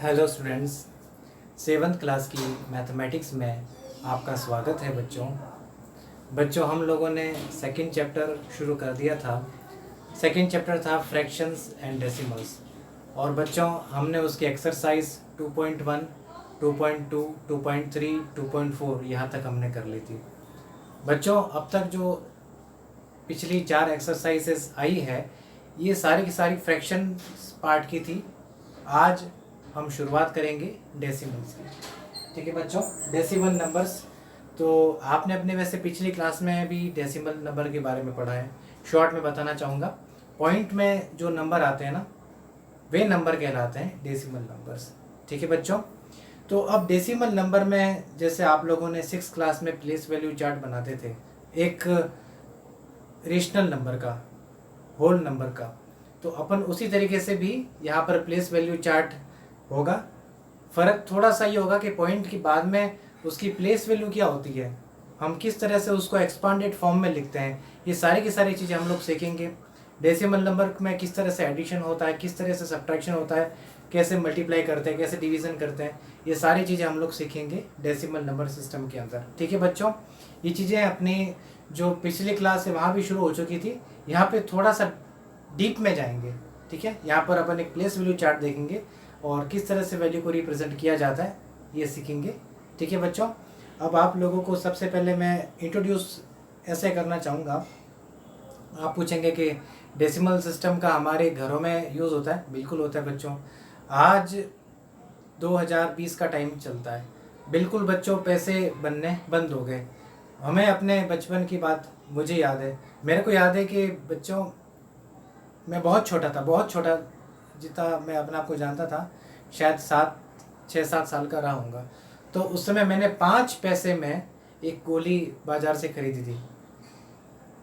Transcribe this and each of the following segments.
Hello students, seventh class की mathematics में आपका स्वागत है। बच्चों हम लोगों ने सेकंड चैप्टर शुरू कर दिया था। सेकंड चैप्टर था फ्रैक्शंस एंड डेसिमल्स, और बच्चों हमने उसकी एक्सरसाइज 2.1, 2.2, 2.3, 2.4 यहाँ तक हमने कर ली थी। बच्चों अब तक जो पिछली 4 एक्सरसाइजेस आई है, ये सारी की सारी फ्रैक्शन पार्ट की थी। आज हम शुरुआत करेंगे डेसिमल्स की। ठीक है बच्चों, डेसिमल नंबर्स तो आपने अपने वैसे पिछली क्लास में भी डेसिमल नंबर के बारे में पढ़ा है। शॉर्ट में बताना चाहूँगा, पॉइंट में जो नंबर आते हैं ना, वे नंबर कहलाते हैं डेसिमल नंबर्स। ठीक है बच्चों, तो अब डेसिमल नंबर में जैसे आप लोगों ने 6th क्लास में प्लेस वैल्यू चार्ट बनाते थे, एक रेशनल नंबर का, होल नंबर का, तो अपन उसी तरीके से भी यहाँ पर प्लेस वैल्यू चार्ट होगा। फ़र्क थोड़ा सा ये होगा कि पॉइंट के बाद में उसकी प्लेस वैल्यू क्या होती है, हम किस तरह से उसको एक्सपांडेड फॉर्म में लिखते हैं, ये सारी की सारी चीज़ें हम लोग सीखेंगे। डेसिमल नंबर में किस तरह से एडिशन होता है, किस तरह से सब्ट्रैक्शन होता है, कैसे मल्टीप्लाई करते हैं, कैसे डिवीज़न करते हैं, ये सारी चीज़ें हम लोग सीखेंगे डेसिमल नंबर सिस्टम के अंदर। ठीक है बच्चों, ये चीज़ें अपनी जो पिछली क्लास है वहाँ भी शुरू हो चुकी थी, यहाँ पे थोड़ा सा डीप में जाएंगे। ठीक है, यहाँ पर अपन एक प्लेस वैल्यू चार्ट देखेंगे और किस तरह से वैल्यू को रिप्रेजेंट किया जाता है ये सीखेंगे। ठीक है बच्चों, अब आप लोगों को सबसे पहले मैं इंट्रोड्यूस ऐसे करना चाहूँगा। आप पूछेंगे कि डेसिमल सिस्टम का हमारे घरों में यूज़ होता है? बिल्कुल होता है बच्चों। आज 2020 का टाइम चलता है, बिल्कुल बच्चों पैसे बनने बंद हो गए। हमें अपने बचपन की बात मुझे याद है, मेरे को याद है कि बच्चों मैं बहुत छोटा जितना मैं अपने आप को जानता था, शायद 6-7 साल का रहा हूँगा। तो उस समय मैंने 5 पैसे में एक गोली बाज़ार से खरीदी थी।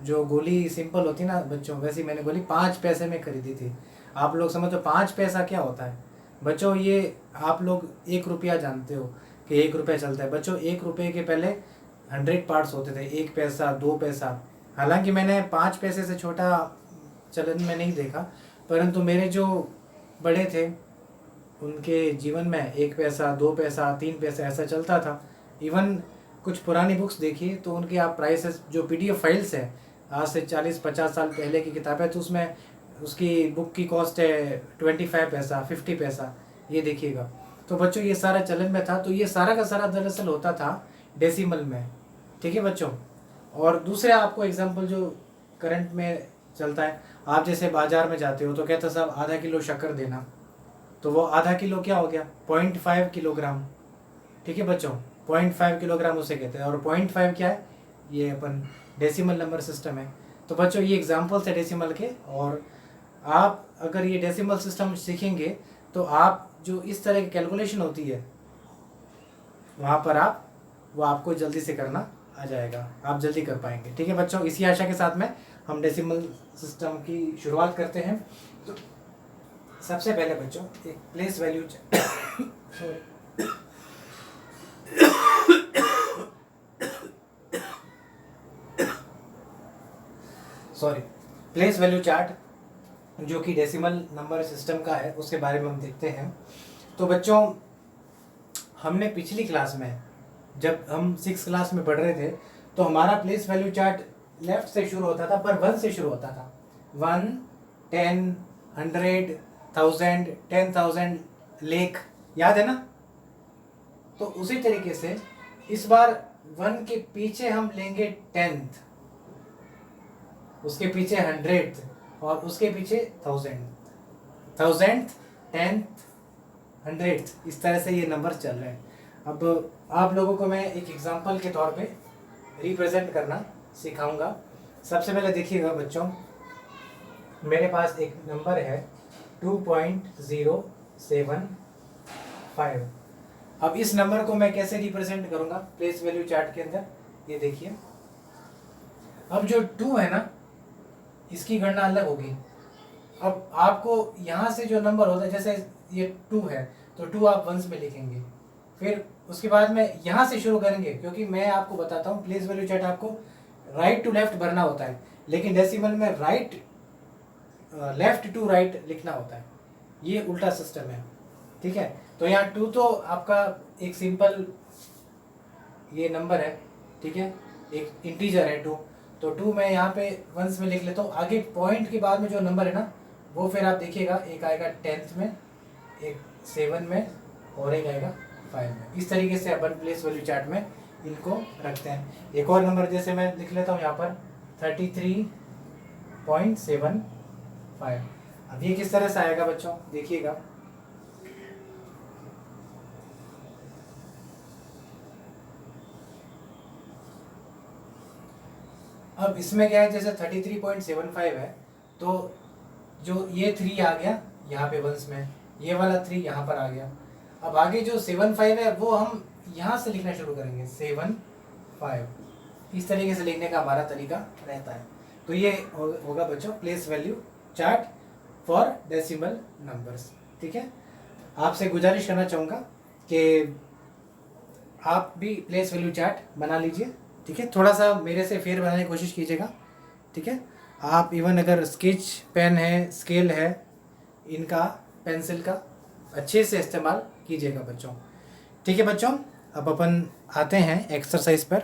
जो गोली सिंपल होती ना बच्चों, वैसी मैंने गोली 5 पैसे में खरीदी थी। आप लोग समझो 5 पैसा क्या होता है बच्चों। ये आप लोग 1 रुपया जानते हो कि 1 रुपया चलता है बच्चों। 1 रुपये के पहले 100 पार्ट्स होते थे, 1 पैसा, 2 पैसा। हालांकि मैंने 5 पैसे से छोटा चलन में नहीं देखा, परंतु मेरे जो बड़े थे उनके जीवन में 1 पैसा, 2 पैसा, 3 पैसा ऐसा चलता था। इवन कुछ पुरानी बुक्स देखिए तो उनके आप प्राइसेस, जो PDF फाइल्स है आज से 40-50 साल पहले की किताबें, तो उसमें उसकी बुक की कॉस्ट है 25 पैसा, 50 पैसा, ये देखिएगा। तो बच्चों ये सारा चलन में था, तो ये सारा का सारा दरअसल होता था डेसिमल में। ठीक है बच्चों, और दूसरे आपको एग्जाम्पल जो करंट में चलता है, आप जैसे बाजार में जाते हो तो कहते साहब आधा किलो शक्कर देना, तो वो आधा किलो क्या हो गया? 0.5 किलोग्राम। ठीक है बच्चों, 0.5 किलोग्राम उसे कहते हैं। और 0.5 क्या है? ये अपन डेसिमल नंबर सिस्टम है। तो बच्चों ये एग्जाम्पल्स है डेसिमल के, और आप अगर ये डेसिमल सिस्टम सीखेंगे तो आप जो इस तरह की कैलकुलेशन होती है वहाँ पर वो आपको जल्दी से करना आ जाएगा, आप जल्दी कर पाएंगे। ठीक है बच्चों, इसी आशा के साथ में हम डेसिमल सिस्टम की शुरुआत करते हैं। तो सबसे पहले बच्चों एक place value place value chart जो कि डेसिमल नंबर सिस्टम का है, उसके बारे में हम देखते हैं। तो बच्चों हमने पिछली क्लास में, जब हम 6th क्लास में पढ़ रहे थे, तो हमारा प्लेस वैल्यू चार्ट लेफ्ट से शुरू होता था, पर 1 से शुरू होता था। 1, 10, 100, 1000, 10,000, लेख, याद है ना? तो उसी तरीके से इस बार 1 के पीछे हम लेंगे 10th, उसके पीछे 100th, और उसके पीछे 1000th, 10th, 100th, इस तरह से ये नंबर चल रहे हैं। अब आप लोगों को मैं एक एग्जांपल के तौर पे रिप्रेजेंट करना सिखाऊंगा। सबसे पहले देखिएगा बच्चों, मेरे पास एक नंबर है 2.075। अब इस नंबर को मैं कैसे रिप्रेजेंट करूंगा प्लेस वैल्यू चार्ट के अंदर, ये देखिए। अब जो 2 है ना, इसकी गणना अलग होगी। अब आपको यहाँ से जो नंबर होता है, जैसे ये 2 है तो 2 आप वंस में लिखेंगे, फिर उसके बाद में यहाँ से शुरू करेंगे, क्योंकि मैं आपको बताता हूँ प्लेस वैल्यू चार्ट आपको राइट टू लेफ्ट भरना होता है, लेकिन डेसिमल में लेफ्ट टू राइट लिखना होता है। ये उल्टा सिस्टम है। ठीक है। तो यहाँ 2 तो आपका एक सिंपल ये नंबर है, ठीक है, एक इंटीजर है 2, तो 2 मैं यहाँ पे वंस में लिख लेता हूँ। आगे पॉइंट के बाद में जो नंबर है ना वो फिर आप देखिएगा, एक आएगा 10th में, एक 7 में और एक आएगा 5 में। इस तरीके से अपन प्लेस वैल्यू चार्ट में इनको रखते हैं। एक और नंबर जैसे मैं लिख लेता हूँ यहाँ पर 33.75। अब ये किस तरह से आएगा बच्चों, देखिएगा। अब इसमें क्या है, जैसे 33.75 है तो जो ये 3 आ गया यहाँ पे वंस में, ये वाला 3 यहाँ पर आ गया। अब आगे जो 75 है वो हम यहाँ से लिखना शुरू करेंगे, 75। इस तरीके से लिखने का हमारा तरीका रहता है। तो ये होगा बच्चों place value chart for decimal numbers, ठीक है। आपसे गुजारिश करना चाहूँगा कि आप भी प्लेस वैल्यू चार्ट बना लीजिए, ठीक है। थोड़ा सा मेरे से फेर बनाने की कोशिश कीजिएगा, ठीक है। आप इवन अगर स्केच पेन है, स्केल है, इनका पेंसिल का अच्छे से इस्तेमाल कीजिएगा बच्चों, ठीक है बच्चों। अब अपन आते हैं एक्सरसाइज पर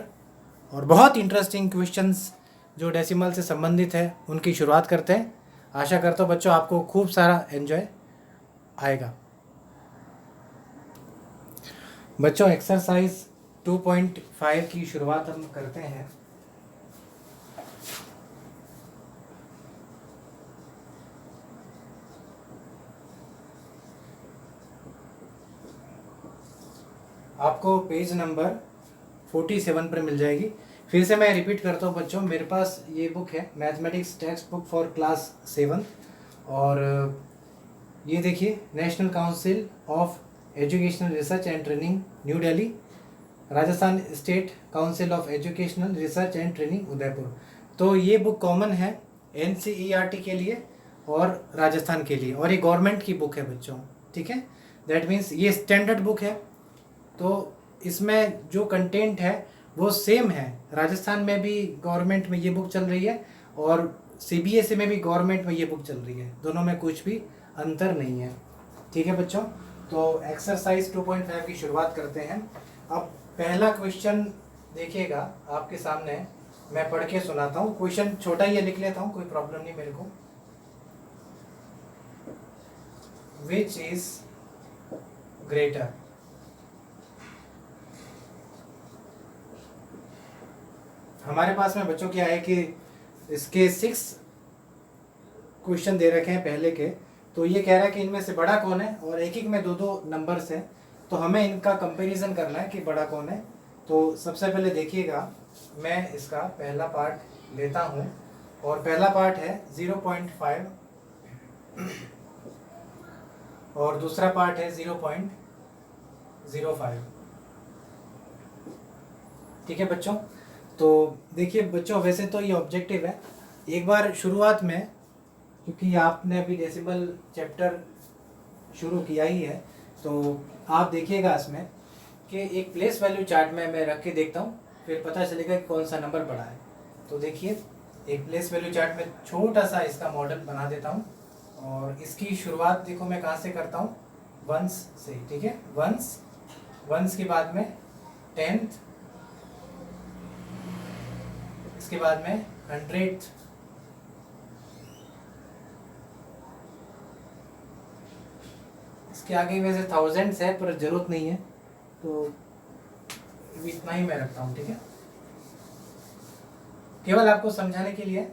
और बहुत इंटरेस्टिंग क्वेश्चंस जो डेसिमल से संबंधित है उनकी शुरुआत करते हैं। आशा करता हूँ बच्चों आपको खूब सारा एंजॉय आएगा। बच्चों एक्सरसाइज 2.5 की शुरुआत हम करते हैं। आपको पेज नंबर 47 पर मिल जाएगी। फिर से मैं रिपीट करता हूँ बच्चों, मेरे पास ये बुक है mathematics text book for class 7 और ये देखिए national council of educational research and training new Delhi, Rajasthan state council of educational research and training Udaipur. तो ये बुक कॉमन है NCERT के लिए और राजस्थान के लिए, और ये गवर्नमेंट की बुक है बच्चों, ठीक है। दैट मीन्स ये स्टैंडर्ड बुक है, तो इसमें जो कंटेंट है वो सेम है। राजस्थान में भी गवर्नमेंट में ये बुक चल रही है और CBSE में भी गवर्नमेंट में ये बुक चल रही है, दोनों में कुछ भी अंतर नहीं है, ठीक है बच्चों। तो एक्सरसाइज 2.5 की शुरुआत करते हैं। अब पहला क्वेश्चन देखिएगा आपके सामने, मैं पढ़ के सुनाता हूँ। क्वेश्चन छोटा ही लिख लेता हूँ, कोई प्रॉब्लम नहीं मेरे को। विच इज ग्रेटर, हमारे पास में बच्चों क्या है कि इसके 6 क्वेश्चन दे रखे हैं पहले के, तो ये कह रहा है कि इनमें से बड़ा कौन है, और एक एक में 2-2 नंबर्स हैं, तो हमें इनका कंपैरिजन करना है कि बड़ा कौन है। तो सबसे पहले देखिएगा, मैं इसका पहला पार्ट लेता हूँ और पहला पार्ट है 0.5 और दूसरा पार्ट है 0.05, ठीक है बच्चों। तो देखिए बच्चों, वैसे तो ये ऑब्जेक्टिव है, एक बार शुरुआत में, क्योंकि आपने अभी डेसिमल चैप्टर शुरू किया ही है, तो आप देखिएगा इसमें कि एक प्लेस वैल्यू चार्ट में मैं रख के देखता हूँ, फिर पता चलेगा कि कौन सा नंबर बड़ा है। तो देखिए एक प्लेस वैल्यू चार्ट में छोटा सा इसका मॉडल बना देता हूँ और इसकी शुरुआत देखो मैं कहाँ से करता हूँ, वंस से, ठीक है। वंस के बाद में 10th, इसके बाद में 100th, इसके आगे वैसे थाउजेंड्स है पर जरूरत नहीं है, तो इतना ही मैं रखता हूँ, ठीक है। केवल आपको समझाने के लिए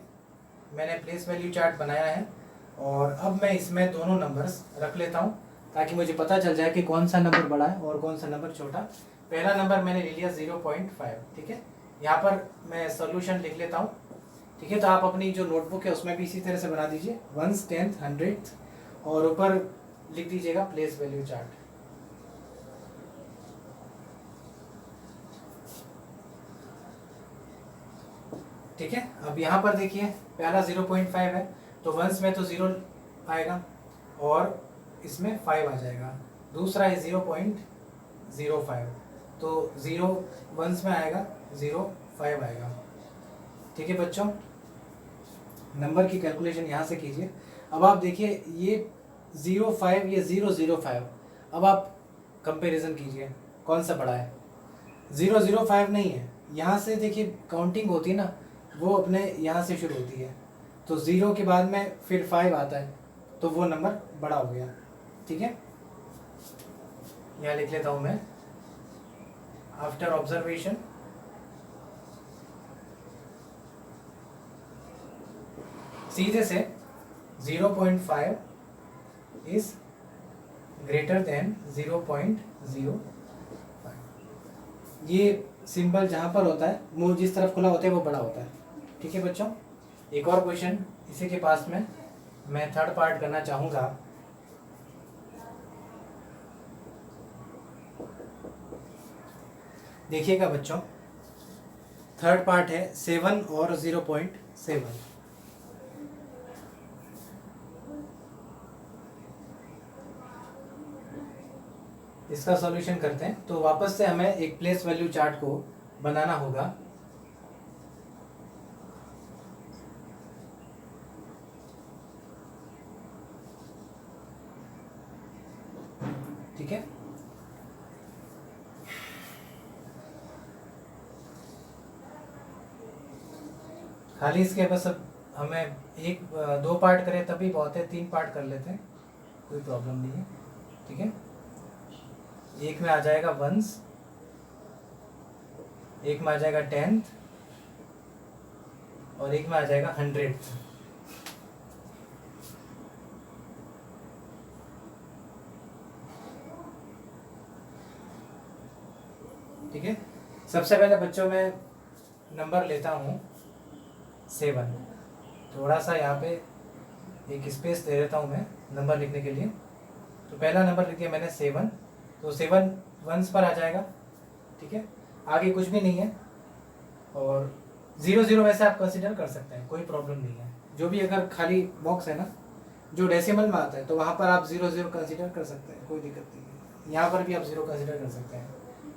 मैंने प्लेस वैल्यू चार्ट बनाया है और अब मैं इसमें दोनों नंबर्स रख लेता हूँ ताकि मुझे पता चल जाए कि कौन सा नंबर बड़ा है और कौन सा नंबर छोटा। पहला नंबर मैंने ले लिया 0.5, ठीक है। यहाँ पर मैं सॉल्यूशन लिख लेता हूँ, ठीक है। तो आप अपनी जो नोटबुक है उसमें भी इसी तरह से बना दीजिए, 1st, 10th, 100th और ऊपर लिख दीजिएगा प्लेस वैल्यू चार्ट, ठीक है। अब यहाँ पर देखिए पहला 0.5 है तो वंस में तो 0 आएगा और इसमें 5 आ जाएगा। दूसरा है 0.05, तो 0 वंस में आएगा, 0.5 आएगा, ठीक है बच्चों। नंबर की कैलकुलेशन यहाँ से कीजिए। अब आप देखिए ये 0.5, ये 0.05, अब आप कंपैरिजन कीजिए कौन सा बड़ा है। 005 नहीं है, यहाँ से देखिए काउंटिंग होती है ना, वो अपने यहाँ से शुरू होती है, तो 0 के बाद में फिर 5 आता है, तो वो नंबर बड़ा हो गया। ठीक है, यहाँ लिख लेता हूँ मैं, आफ्टर ऑब्जर्वेशन सीधे से 0.5 इज ग्रेटर देन 0.05। ये सिंबल जहाँ पर होता है, मुंह जिस तरफ खुला होता है वो बड़ा होता है। ठीक है बच्चों, एक और क्वेश्चन इसी के पास में मैं थर्ड पार्ट करना चाहूँगा। देखिएगा बच्चों, थर्ड पार्ट है 7 और 0.7। इसका सॉल्यूशन करते हैं, तो वापस से हमें एक प्लेस वैल्यू चार्ट को बनाना होगा। ठीक है, खाली इसके बस अब हमें एक 2 पार्ट करें तभी बहुत है, 3 पार्ट कर लेते हैं, कोई प्रॉब्लम नहीं है। ठीक है, एक में आ जाएगा वंस, एक में आ जाएगा 10th, और एक में आ जाएगा 100th। ठीक है, सबसे पहले बच्चों में नंबर लेता हूँ 7। थोड़ा सा यहाँ पे एक स्पेस दे देता हूँ मैं नंबर लिखने के लिए। तो पहला नंबर लिख दिया मैंने 7, तो 7 वंस पर आ जाएगा। ठीक है, आगे कुछ भी नहीं है, और 0 वैसे आप कंसिडर कर सकते हैं, कोई प्रॉब्लम नहीं है। जो भी अगर खाली बॉक्स है ना जो डेसिमल में आता है, तो वहाँ पर आप 0 कंसिडर कर सकते हैं, कोई दिक्कत नहीं है। यहाँ पर भी आप 0 कंसिडर कर सकते हैं,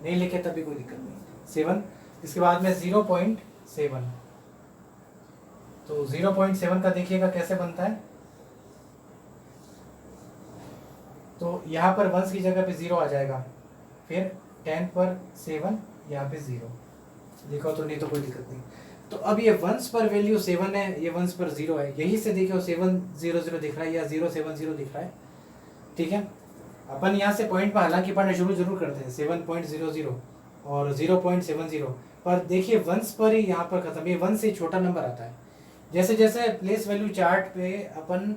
नहीं लिखे तब भी कोई दिक्कत नहीं। 7, इसके बाद में 0.7, तो 0.7 का देखिएगा कैसे बनता है। तो यहाँ पर वंस की जगह पे 0 आ जाएगा, फिर 10 पर 7, यहाँ पे 0 लिखो तो, नहीं तो कोई दिक्कत नहीं। तो अब ये वंस पर वैल्यू 7 है, ये वंस पर 0 है, यही से देखिए 700 दिख रहा है या 070 दिख रहा है। ठीक है, अपन यहाँ से पॉइंट पर हालांकि पढ़ना शुरू जरूर करते हैं 7.00 और 0.70, पर देखिए वंस पर ही यहाँ पर खत्म, ये वंस से छोटा नंबर आता है। जैसे जैसे प्लेस वैल्यू चार्ट पे अपन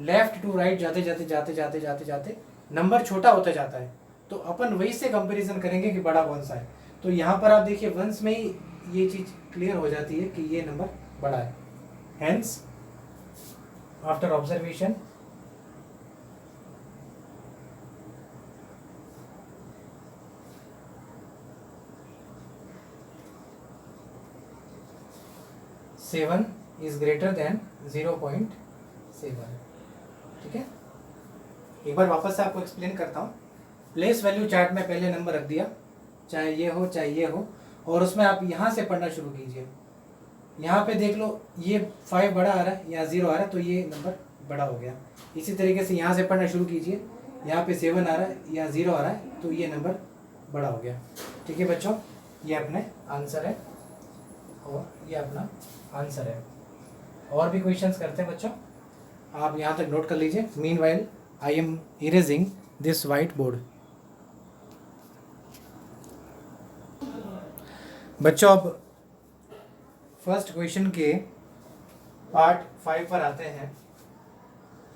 लेफ्ट टू राइट जाते जाते जाते जाते जाते जाते नंबर छोटा होता जाता है, तो अपन वही से कंपैरिजन करेंगे कि बड़ा कौन सा है। तो यहाँ पर आप देखिए वंस में ही ये चीज़ क्लियर हो जाती है कि ये नंबर बड़ा है। Hence after observation seven is greater than 0.7। ठीक है, एक बार वापस से आपको एक्सप्लेन करता हूँ। प्लेस वैल्यू चार्ट में पहले नंबर रख दिया, चाहे ये हो चाहे ये हो, और उसमें आप यहाँ से पढ़ना शुरू कीजिए। यहाँ पे देख लो ये 5 बड़ा आ रहा है या 0 आ रहा है, तो ये नंबर बड़ा हो गया। इसी तरीके से यहाँ से पढ़ना शुरू कीजिए, यहाँ पे 7 आ रहा है या 0 आ रहा है, तो ये नंबर बड़ा हो गया। ठीक है बच्चों, ये अपने आंसर है, और ये अपना आंसर है। और भी क्वेश्चंस करते हैं बच्चों, आप यहाँ तक नोट कर लीजिए। Meanwhile I am erasing this white board. बच्चों अब फर्स्ट क्वेश्चन के पार्ट 5 पर आते हैं।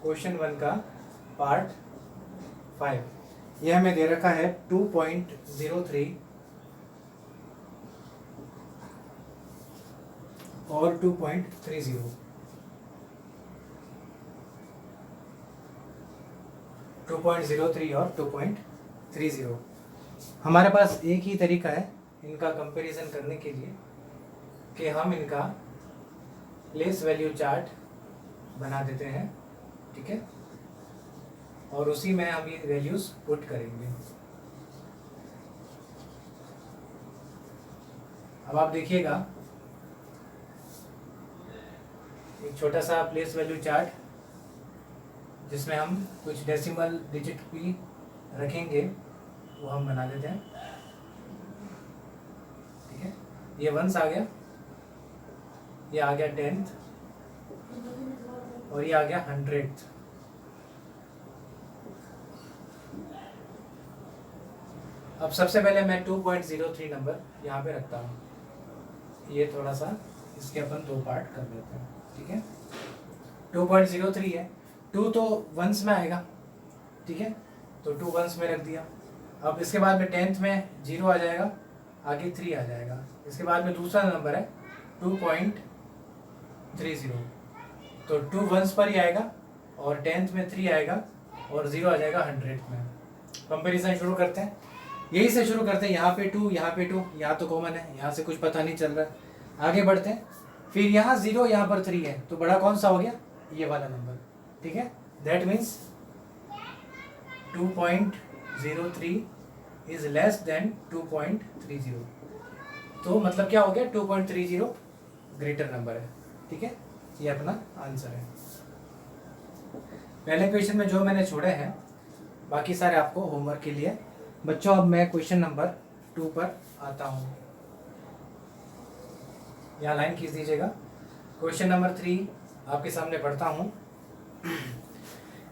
क्वेश्चन 1 का पार्ट 5 यह हमें दे रखा है 2.03 और 2.30। 2.03 और 2.30। हमारे पास एक ही तरीका है इनका कंपैरिजन करने के लिए कि हम इनका प्लेस वैल्यू चार्ट बना देते हैं। ठीक है, और उसी में हम ये वैल्यूज पुट करेंगे। अब आप देखिएगा एक छोटा सा प्लेस वैल्यू चार्ट जिसमें हम कुछ डेसिमल डिजिट भी रखेंगे वो हम बना देते हैं। ठीक है, ये वंस आ गया, ये आ गया 10th, और ये आ गया 100th। अब सबसे पहले मैं 2.03 नंबर यहाँ पे रखता हूँ। ये थोड़ा सा इसके अपन दो पार्ट कर देते हैं। ठीक है, 2.03 है, 2 तो वंस में आएगा। ठीक है, तो 2 वंस में रख दिया। अब इसके बाद में 10th में 0 आ जाएगा, आगे 3 आ जाएगा। इसके बाद में दूसरा नंबर है 2.30, तो 2 वंस पर ही आएगा और 10th में 3 आएगा और 0 आ जाएगा 100th में। कंपेरिजन शुरू करते हैं, यही से शुरू करते हैं। यहाँ पे 2, यहाँ पे 2, यहाँ तो कॉमन है, यहाँ से कुछ पता नहीं चल रहा है। आगे बढ़ते हैं, फिर यहाँ 0, यहाँ पर 3 है, तो बड़ा कौन सा हो गया, ये वाला नंबर। ठीक है, that means 2.03 is less than 2.30। तो मतलब क्या हो गया, 2.30 ग्रेटर नंबर है। ठीक है, ये अपना आंसर है। पहले क्वेश्चन में जो मैंने छोड़े हैं, बाकी सारे आपको होमवर्क के लिए। बच्चों अब मैं क्वेश्चन नंबर 2 पर आता हूँ। यहाँ लाइन खींच दीजिएगा। क्वेश्चन नंबर 3 आपके सामने पढ़ता हूँ।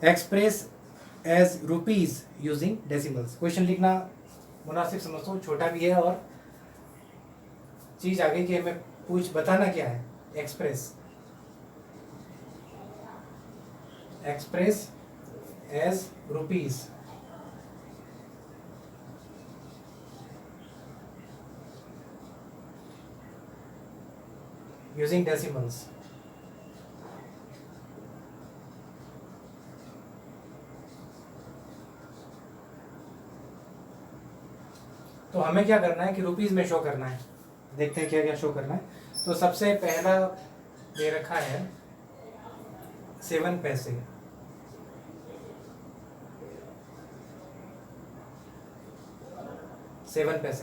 Express as rupees using decimals. Question लिखना मुनासिब समझता हूँ, छोटा भी है और चीज आगे की हमें बताना क्या है। Express as rupees using decimals. तो हमें क्या करना है कि रुपीज में शो करना है। देखते हैं क्या क्या शो करना है। तो सबसे पहला दे रखा है 7 पैसे।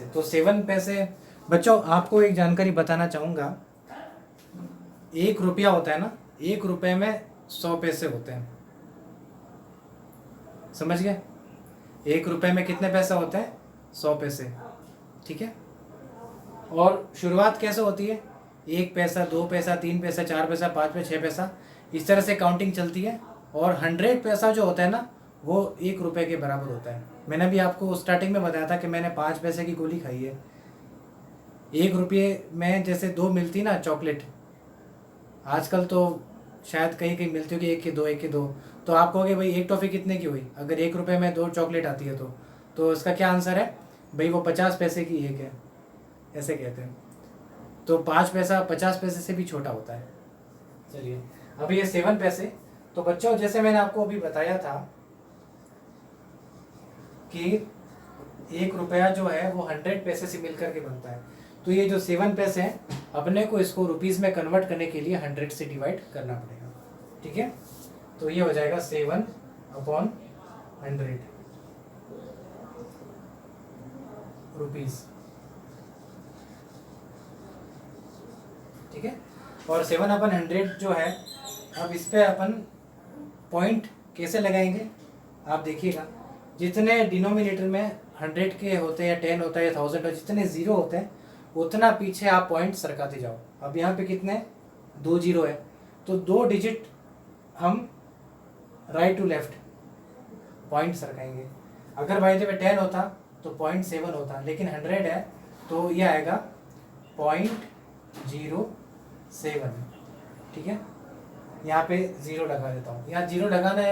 तो 7 पैसे बच्चों, आपको एक जानकारी बताना चाहूंगा। 1 रुपया होता है ना, 1 रुपये में 100 पैसे होते हैं। समझ गए, 1 रुपये में कितने पैसे होते हैं, 100 पैसे। ठीक है, और शुरुआत कैसे होती है, 1 पैसा, 2 पैसा, 3 पैसा, 4 पैसा, 5 पैसा, 6 पैसा, इस तरह से काउंटिंग चलती है। और 100 पैसा जो होता है ना, वो 1 रुपये के बराबर होता है। मैंने भी आपको स्टार्टिंग में बताया था कि मैंने 5 पैसे की गोली खाई है। 1 रुपये में जैसे 2 मिलती ना चॉकलेट, आजकल तो शायद कहीं कहीं मिलती होगी 1 की 2, 1 की 2। तो आप कहोगे भाई 1 टॉफ़ी कितने की हुई, अगर 1 रुपये में 2 चॉकलेट आती है तो इसका क्या आंसर है भाई, वो 50 पैसे की 1 है, ऐसे कहते हैं। तो 5 पैसा 50 पैसे से भी छोटा होता है। चलिए, अभी ये 7 पैसे। तो बच्चों जैसे मैंने आपको अभी बताया था कि 1 रुपया जो है वो 100 पैसे से मिलकर के बनता है। तो ये जो 7 पैसे हैं, अपने को इसको रुपीज़ में कन्वर्ट करने के लिए 100 से डिवाइड करना पड़ेगा। ठीक है, तो ये हो जाएगा 7/100 रुपीज़। ठीक है, और 7/100 जो है, अब इस पे अपन पॉइंट कैसे लगाएंगे आप देखिएगा। जितने डिनोमिनेटर में 100 के होते हैं, 10 होता है या 1000 और जितने 0 होते हैं, उतना पीछे आप पॉइंट सरकाते जाओ। अब यहाँ पे कितने 2 0 है, तो 2 डिजिट हम राइट टू लेफ्ट पॉइंट सरकाएंगे। अगर बाई द वे 10 होता तो 0.7 होता, लेकिन 100 है तो ये आएगा 0.07। ठीक है, यहाँ पे 0 लगा देता हूँ। यहाँ 0 लगाना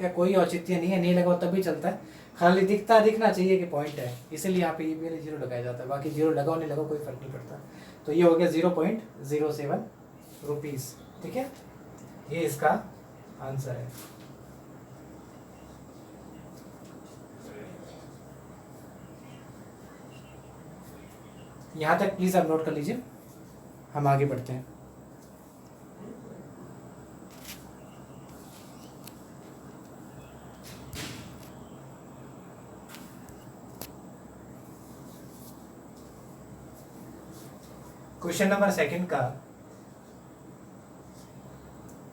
का कोई औचित्य नहीं है, नहीं लगाओ तब भी चलता है, खाली दिखना चाहिए कि पॉइंट है, इसीलिए यहाँ पे ये भी 0 लगाया जाता है। बाकी 0 लगाओ नहीं लगाओ कोई फर्क नहीं पड़ता। तो ये हो गया 0.07 रुपीज़। ठीक है, ये इसका आंसर है। यहाँ तक प्लीज़ आप नोट कर लीजिए, हम आगे बढ़ते हैं। क्वेश्चन नंबर 2 का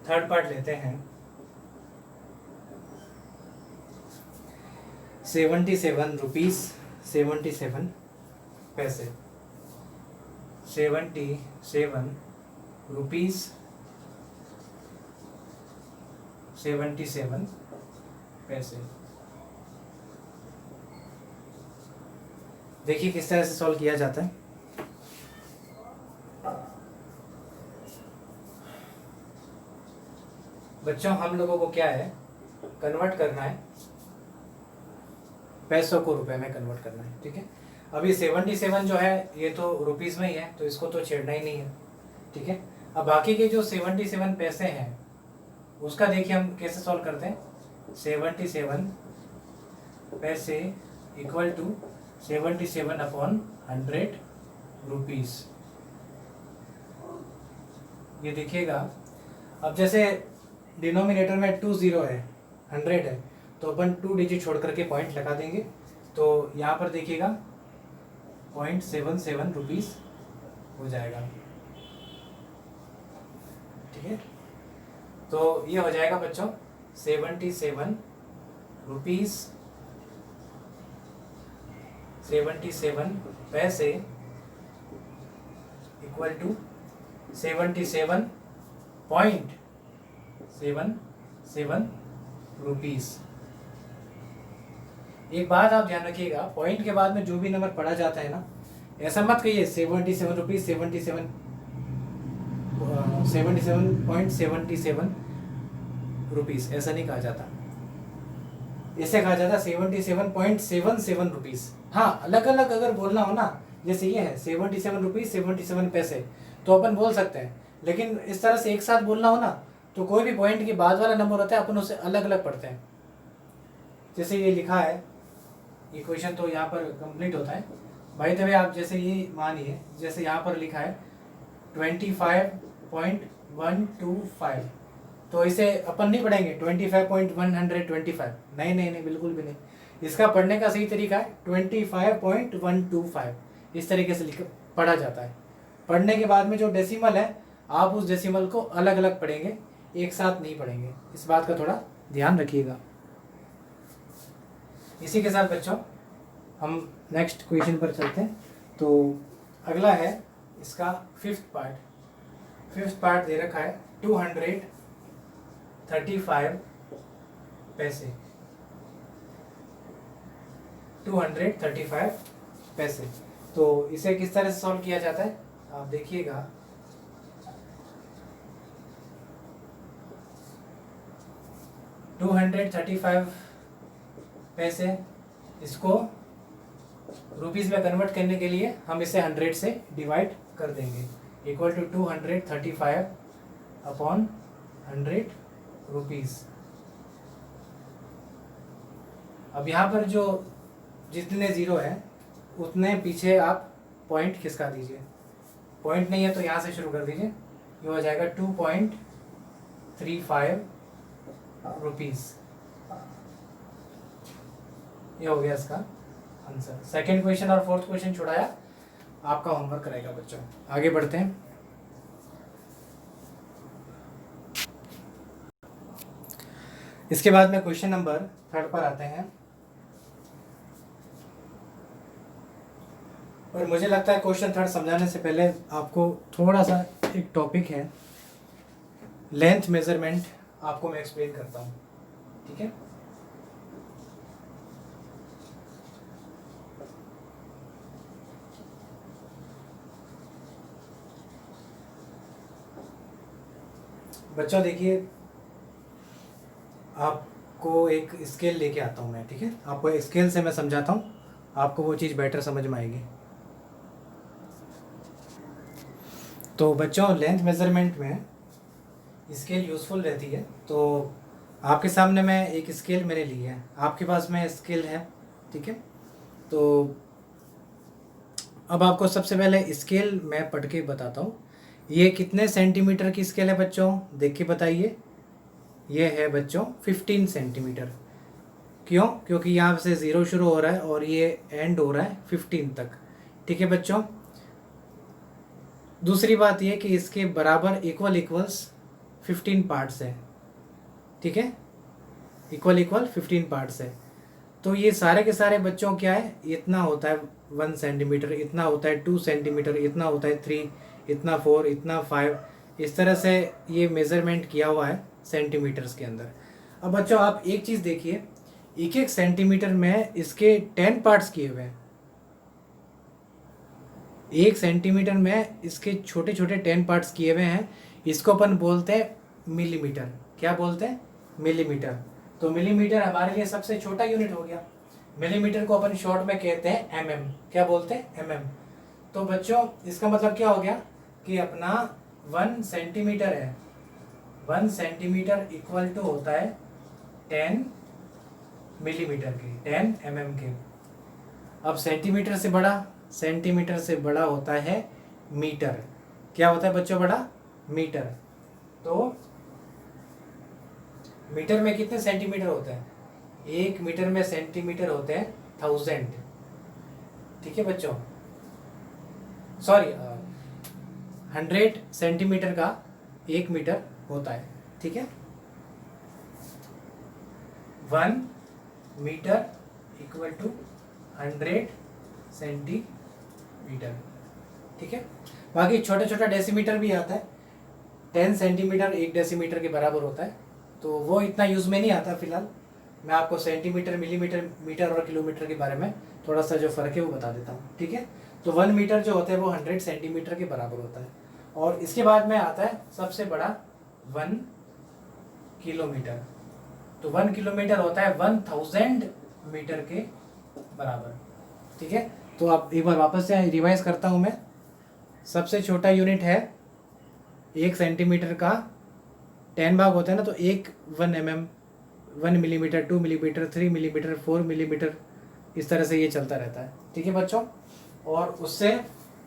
3rd पार्ट लेते हैं। ₹77 77 पैसे, ₹77 77 पैसे। देखिए किस तरह से सॉल्व किया जाता है। बच्चों हम लोगों को क्या है, कन्वर्ट करना है, पैसों को रुपए में कन्वर्ट करना है, ठीक है। अभी 77 जो है ये तो रुपीस में ही है, तो इसको तो छेड़ना ही नहीं है, ठीक है। अब बाकी के जो 77 पैसे हैं उसका देखिए हम कैसे सॉल्व करते हैं। 77 पैसे इक्वल टू 77/100 रुपीस। ये देखिएगा, अब जैसे डिनोमिनेटर में 20 है, 100 है, तो अपन 2 डिजिट छोड़ करके पॉइंट लगा देंगे, तो यहाँ पर देखिएगा 0.77 रुपीस हो जाएगा, ठीक है। तो ये हो जाएगा बच्चों 77 रुपीस 77 पैसे इक्वल टू 77.77 रुपीस। एक बात आप ध्यान रखिएगा, पॉइंट के बाद में जो भी नंबर पढ़ा जाता है ना, ऐसा मत कहिए 77 रुपीज 77.77 रुपीस, ऐसा नहीं कहा जाता। इसे कहा जाता 77.77 रुपीस। हाँ, अलग अलग अगर बोलना हो ना, जैसे ये है 77 रुपीज 77 पैसे, तो अपन बोल सकते हैं, लेकिन इस तरह से एक साथ बोलना हो ना, तो कोई भी पॉइंट के बाद वाला नंबर होता है अपन उसे अलग अलग पढ़ते हैं। जैसे ये लिखा है, ये क्वेश्चन तो यहाँ पर कंप्लीट होता है भाई। तभी आप जैसे ये मानिए, जैसे यहाँ पर लिखा है 25.125, तो इसे अपन नहीं पढ़ेंगे 25.125, नहीं नहीं नहीं, बिल्कुल भी नहीं। इसका पढ़ने का सही तरीका है 25.125, इस तरीके से पढ़ा जाता है। पढ़ने के बाद में जो डेसिमल है, आप उस डेसिमल को अलग अलग पढ़ेंगे, एक साथ नहीं पढ़ेंगे, इस बात का थोड़ा ध्यान रखिएगा। इसी के साथ बच्चों हम नेक्स्ट क्वेश्चन पर चलते हैं। तो अगला है इसका फिफ्थ पार्ट दे रखा है 235 पैसे, 235 पैसे। तो इसे किस तरह से सॉल्व किया जाता है आप देखिएगा। $235 पैसे, इसको रुपीस में कन्वर्ट करने के लिए हम इसे 100 से डिवाइड कर देंगे, इक्वल टू 235/100 रुपीस। अब यहाँ पर जो जितने ज़ीरो हैं उतने पीछे आप पॉइंट खिसका दीजिए। पॉइंट नहीं है तो यहाँ से शुरू कर दीजिए, ये हो जाएगा 2.35 रुपीस। ये हो गया इसका आंसर। सेकंड क्वेश्चन और फोर्थ क्वेश्चन छुड़ाया, आपका होमवर्क रहेगा बच्चों। आगे बढ़ते हैं। इसके बाद में क्वेश्चन नंबर 3 पर आते हैं, और मुझे लगता है क्वेश्चन 3 समझाने से पहले आपको थोड़ा सा एक टॉपिक है लेंथ मेजरमेंट, आपको मैं एक्सप्लेन करता हूँ, ठीक है। बच्चों देखिए, आपको एक स्केल लेके आता हूँ मैं, ठीक है। आपको स्केल से मैं समझाता हूँ, आपको वो चीज़ बेटर समझ में आएगी। तो बच्चों लेंथ मेजरमेंट में स्केल यूज़फुल रहती है। तो आपके सामने मैं एक स्केल मैंने ली है, आपके पास में स्केल है, ठीक है। तो अब आपको सबसे पहले स्केल मैं पढ़ के बताता हूँ। ये कितने सेंटीमीटर की स्केल है बच्चों, देख के बताइए। ये है बच्चों 15 सेंटीमीटर। क्यों? क्योंकि यहाँ से 0 शुरू हो रहा है और ये एंड हो रहा है 15 तक, ठीक है बच्चों। दूसरी बात ये कि इसके बराबर इक्वल्स 15 पार्ट्स है, ठीक है। इक्वल 15 पार्ट्स है। तो ये सारे के सारे बच्चों क्या है, इतना होता है 1 सेंटीमीटर, इतना होता है 2 सेंटीमीटर, इतना होता है 3, इतना 4, इतना 5, इस तरह से ये मेज़रमेंट किया हुआ है सेंटीमीटर्स के अंदर। अब बच्चों आप एक चीज़ देखिए, एक एक सेंटीमीटर में इसके 10 पार्ट्स किए हुए हैं। 1 सेंटीमीटर में इसके छोटे छोटे 10 पार्ट्स किए हुए हैं। इसको अपन बोलते हैं मिलीमीटर। क्या बोलते हैं? मिलीमीटर। तो मिलीमीटर हमारे लिए सबसे छोटा यूनिट हो गया। मिलीमीटर को अपन शॉर्ट में कहते हैं एमएम। क्या बोलते हैं? एमएम। तो बच्चों इसका मतलब क्या हो गया कि अपना 1 सेंटीमीटर है, 1 सेंटीमीटर इक्वल टू होता है 10 मिलीमीटर के, 10 mm के। अब सेंटीमीटर से बड़ा होता है मीटर। क्या होता है बच्चों? बड़ा मीटर। तो मीटर में कितने सेंटीमीटर होते हैं? 1 मीटर में सेंटीमीटर होते हैं 1000। ठीक है बच्चों, सॉरी 100 सेंटीमीटर का 1 मीटर होता है। ठीक है, 1 मीटर इक्वल टू 100 सेंटीमीटर। ठीक है, बाकी छोटा छोटा डेसीमीटर भी आता है। 10 सेंटीमीटर 1 डेसीमीटर के बराबर होता है, तो वो इतना यूज़ में नहीं आता फिलहाल। मैं आपको सेंटीमीटर, मिलीमीटर, मीटर और किलोमीटर के बारे में थोड़ा सा जो फ़र्क है वो बता देता हूँ। ठीक है, तो 1 मीटर जो होता है वो 100 सेंटीमीटर के बराबर होता है। और इसके बाद में आता है सबसे बड़ा 1 किलोमीटर। तो 1 किलोमीटर होता है 1000 मीटर के बराबर। ठीक है, तो आप एक बार वापस से रिवाइज करता हूँ मैं। सबसे छोटा यूनिट है 1 सेंटीमीटर का 10 भाग होता है ना, तो 1 mm, 1 millimetre, 2 millimetre, 3 millimetre, 4 millimetre, इस तरह से ये चलता रहता है। ठीक है बच्चों, और उससे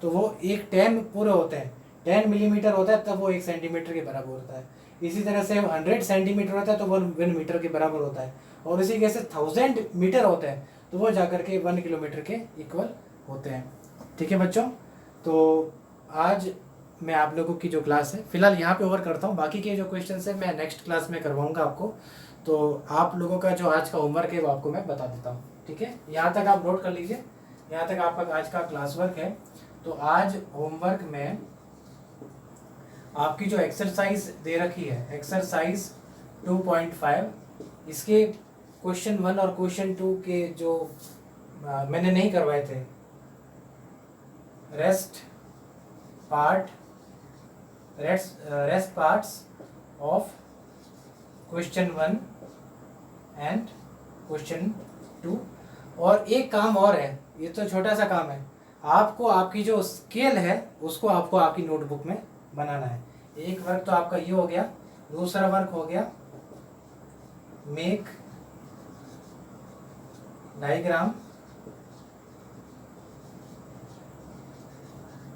तो वो 10 पूरे होते हैं, 10 मिलीमीटर होता है तब वो 1 सेंटीमीटर के बराबर होता है। इसी तरह से 100 सेंटीमीटर होता है तो वो 1 मीटर के बराबर होता है। और इसी कैसे 1000 मीटर होते हैं तो वो जाकर के 1 किलोमीटर के इक्वल होते हैं। ठीक है बच्चों, तो आज मैं आप लोगों की जो क्लास है फिलहाल यहाँ पे ओवर करता हूँ। बाकी के जो क्वेश्चन है मैं नेक्स्ट क्लास में करवाऊँगा आपको। तो आप लोगों का जो आज का होमवर्क है वो आपको मैं बता देता हूँ। ठीक है, यहाँ तक आप नोट कर लीजिए, यहाँ तक आपका आज का क्लास वर्क है। तो आज होमवर्क में आपकी जो एक्सरसाइज दे रखी है, एक्सरसाइज 2.5, इसके क्वेश्चन 1 और क्वेश्चन 2 के जो मैंने नहीं करवाए थे, rest parts of question 1 and question 2। और एक काम और है, ये तो छोटा सा काम है, आपको आपकी जो स्केल है उसको आपको आपकी नोटबुक में बनाना है। एक वर्क तो आपका ये हो गया, दूसरा वर्क हो गया make diagram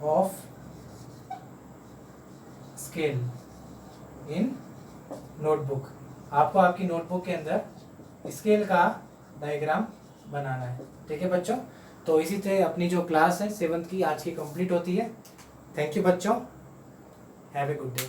of scale in notebook. आपको आपकी नोटबुक के अंदर स्केल का डायग्राम बनाना है। ठीक है बच्चों, तो इसी तरह अपनी जो क्लास है 7th की आज की कंप्लीट होती है। थैंक यू बच्चों, हैव ए गुड डे।